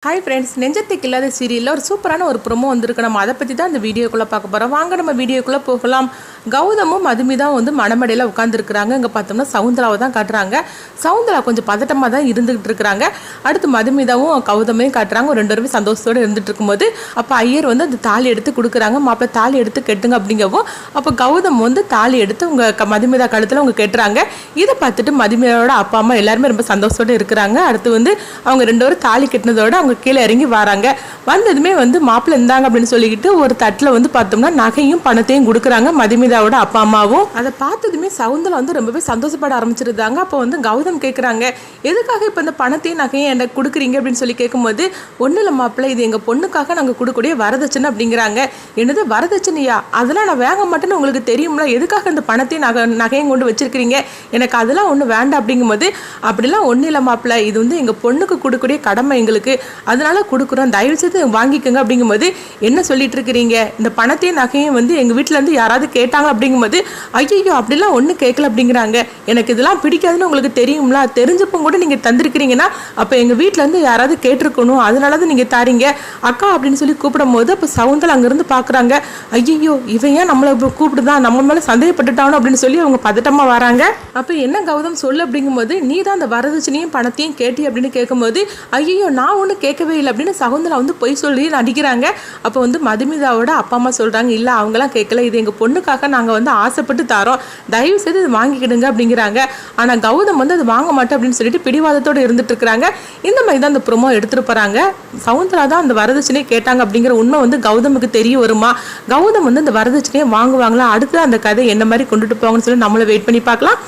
Hi friends, நெஞ்சத்துக்கு இல்லாத சீரியலில் ஒரு சூப்பரான ஒரு ப்ரோமோ வந்திருக்கு. நம்ம அதை பற்றி தான் இந்த வீடியோக்குள்ளே பார்க்க போகிறோம். வாங்க நம்ம வீடியோக்குள்ளே போகலாம். கௌதமும் மதுமிதான் வந்து மணமடையில் உட்காந்துருக்குறாங்க. இங்கே பார்த்தோம்னா சவுந்தராவை தான் காட்டுறாங்க. சவுந்தரா கொஞ்சம் பதட்டமாக தான் இருந்துகிட்டு இருக்கிறாங்க. அடுத்து மதுமிதாவும் கௌதமையும் காட்டுறாங்க. ரெண்டு பேருமே சந்தோஷத்தோடு இருந்துட்டு இருக்கும்போது அப்போ ஐயர் வந்து அந்த தாலி எடுத்து கொடுக்குறாங்க. மாப்பிள்ளை தாலி எடுத்து கெட்டுங்க அப்படிங்கவும் அப்போ கௌதம் வந்து தாலி எடுத்து உங்கள் மதுமிதா கழுத்தில் அவங்க கெட்டுறாங்க. இதை பார்த்துட்டு மதுமிதாவோட அப்பா அம்மா எல்லாருமே ரொம்ப சந்தோஷத்தோடு இருக்கிறாங்க. அடுத்து வந்து அவங்க ரெண்டு பேரும் தாலி கட்டினதோட அவங்க கீழே இறங்கி வராங்க. வந்ததுமே வந்து மாப்பிள்ளை இருந்தாங்க அப்படின்னு சொல்லிக்கிட்டு ஒரு தட்டில் வந்து பார்த்தோம்னா நகையும் பணத்தையும் கொடுக்குறாங்க மதுமிதாவோட அப்பா அம்மாவும். அதை பார்த்ததுமே சவுந்தரா வந்து ரொம்பவே சந்தோஷப்பட ஆரம்பிச்சிருந்தாங்க. அப்போ வந்து கௌதம் கேட்குறாங்க, எதுக்காக இப்போ இந்த பணத்தையும் நகையும் எனக்கு கொடுக்குறீங்க அப்படின்னு சொல்லி கேட்கும்போது, ஒன்றும் இல்லை மாப்பிள்ளை, இது எங்கள் பொண்ணுக்காக நாங்கள் கொடுக்கக்கூடிய வரதட்சணை அப்படிங்கிறாங்க. என்னது வரதட்சணையா? அதெல்லாம் நான் வாங்க மாட்டேன்னு உங்களுக்கு தெரியும்ல, எதுக்காக இந்த பணத்தையும் நகையும் கொண்டு வச்சிருக்கிறீங்க? எனக்கு அதெல்லாம் ஒன்றும் வேண்டாம் அப்படிங்கும்போது, அப்படிலாம் ஒன்றும் இல்லை மாப்பிள்ளை, இது வந்து எங்கள் பொண்ணுக்கு கொடுக்கக்கூடிய கடமை எங்களுக்கு, அதனால கொடுக்குறோம், தயவு செய்து வாங்கிக்கோங்க அப்படிங்கும்போது, என்ன சொல்லிட்டு இருக்கிறீங்க? இந்த பணத்தையும் நகையும் வந்து எங்கள் வீட்டிலேருந்து யாராவது கேட்டாங்க அப்படிங்கும்போது, ஐயோ அப்படிலாம் ஒன்றும் கேட்கல அப்படிங்கிறாங்க. எனக்கு இதெல்லாம் பிடிக்காதுன்னு உங்களுக்கு தெரியும்ல, தெரிஞ்சப்போ கூட நீங்கள் தந்திருக்கிறீங்கன்னா அப்போ எங்கள் வீட்டிலேருந்து யாராவது கேட்டிருக்கணும், அதனால தான் நீங்கள் தாரீங்க அக்கா அப்படின்னு சொல்லி கூப்பிடும் போது அப்போ சவுந்தரா அங்கேருந்து பார்க்குறாங்க. ஐயோ இவன் ஏன் நம்மளை கூப்பிடுதான், நம்ம மேலே சந்தேகப்பட்டுட்டானோ அப்படின்னு சொல்லி அவங்க பதட்டமாக வராங்க. அப்போ என்ன கௌதம் சொல்லு அப்படிங்கும்போது, நீ தான் அந்த வரதட்சணையும் பணத்தையும் கேட்டி அப்படின்னு கேட்கும்போது, ஐயோ நான் ஒன்றும் கேட்கவே இல்லை அப்படின்னு சகுந்தலா வந்து பொய் சொல்லி நடிக்கிறாங்க. அப்போ வந்து மதுமிதாவோட அப்பா அம்மா சொல்கிறாங்க, இல்லை அவங்களாம் கேட்கல, இது எங்கள் பொண்ணுக்காக நாங்கள் வந்து ஆசைப்பட்டு தரோம், தயவு செய்து இது வாங்கிக்கிடுங்க அப்படிங்கிறாங்க. ஆனால் கௌதம் வந்து அது வாங்க மாட்டேன் அப்படின்னு சொல்லிட்டு பிடிவாதத்தோடு இருந்துட்டு இருக்கிறாங்க. இந்த மாதிரி தான் அந்த ப்ரோமோ எடுத்துகிட்டு போகிறாங்க. சவுந்தரா தான் அந்த வரதட்சணையை கேட்டாங்க அப்படிங்கிற உண்மை வந்து கௌதமுக்கு தெரிய வருமா? கௌதம் வந்து அந்த வரதட்சணையை வாங்குவாங்களா? அடுத்து அந்த கதை என்ன மாதிரி கொண்டுட்டு போவாங்கன்னு சொல்லி நம்மளை வெயிட் பண்ணி பார்க்கலாம்.